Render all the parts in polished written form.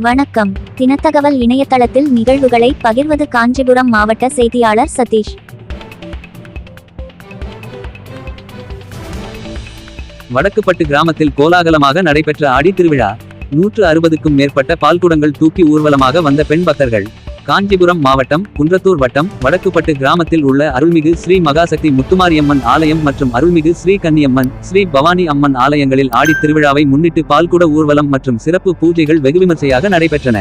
வணக்கம். தினத்தகவல் இணையதளத்தில் நிகழ்வுகளை பகிர்வது காஞ்சிபுரம் மாவட்ட செய்தியாளர் சதீஷ். வடக்குப்பட்டு கிராமத்தில் கோலாகலமாக நடைபெற்ற ஆடி திருவிழா. 160க்கும் மேற்பட்ட பால்குடங்கள் தூக்கி ஊர்வலமாக வந்த பெண் பக்தர்கள். காஞ்சிபுரம் மாவட்டம் குன்றத்தூர் வட்டம் வடக்குப்பட்டு கிராமத்தில் உள்ள அருள்மிகு ஸ்ரீ மகாசக்தி முத்துமாரியம்மன் ஆலயம் மற்றும் அருள்மிகு ஸ்ரீ கன்னியம்மன் ஸ்ரீ பவானி அம்மன் ஆலயங்களில் ஆடி திருவிழாவை முன்னிட்டு பால்குட ஊர்வலம் மற்றும் சிறப்பு பூஜைகள் வெகுவிமர்சையாக நடைபெற்றன.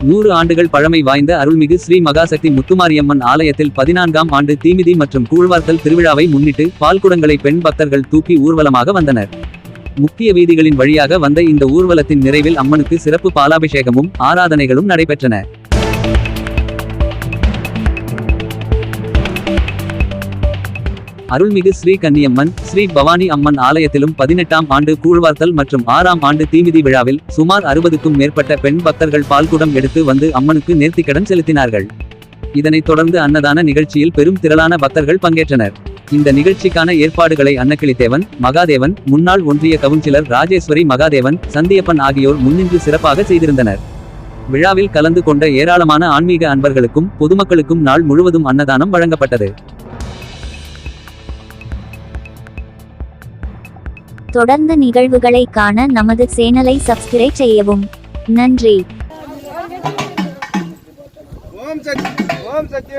நூறு ஆண்டுகள் பழமை வாய்ந்த அருள்மிகு ஸ்ரீ மகாசக்தி முத்துமாரியம்மன் ஆலயத்தில் 14ஆம் ஆண்டு தீமிதி மற்றும் கூழ்வார்த்தல் திருவிழாவை முன்னிட்டு பால்குடங்களை பெண் பக்தர்கள் தூக்கி ஊர்வலமாக வந்தனர். முக்கிய வீதிகளின் வழியாக வந்த இந்த ஊர்வலத்தின் நிறைவில் அம்மனுக்கு சிறப்பு பாலாபிஷேகமும் ஆராதனைகளும் நடைபெற்றன. அருள்மிகு ஸ்ரீ கன்னியம்மன் ஸ்ரீ பவானி அம்மன் ஆலயத்திலும் 18ஆம் ஆண்டு கூழ்வார்த்தல் மற்றும் 6ஆம் ஆண்டு தீமிதி விழாவில் சுமார் 60க்கும் மேற்பட்ட பெண் பக்தர்கள் பால்குடம் எடுத்து வந்து அம்மனுக்கு நேர்த்திக்கடன் செலுத்தினார்கள். இதனைத் தொடர்ந்து அன்னதான நிகழ்ச்சியில் பெரும் திரளான பக்தர்கள் பங்கேற்றனர். இந்த நிகழ்ச்சிக்கான ஏற்பாடுகளை அன்னக்கிளித்தேவன் மகாதேவன், முன்னாள் ஒன்றிய கவுன்சிலர் ராஜேஸ்வரி மகாதேவன், சந்தியப்பன் ஆகியோர் முன்னின்று சிறப்பாக செய்திருந்தனர். விழாவில் கலந்து கொண்ட ஏராளமான ஆன்மீக அன்பர்களுக்கும் பொதுமக்களுக்கும் நாள் முழுவதும் அன்னதானம் வழங்கப்பட்டது. தொடர்ந்து நிகழ்வுகளை காண நமது சேனலை சப்ஸ்கிரைப் செய்யவும். நன்றி. ஓம் சக்தி.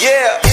Yeah.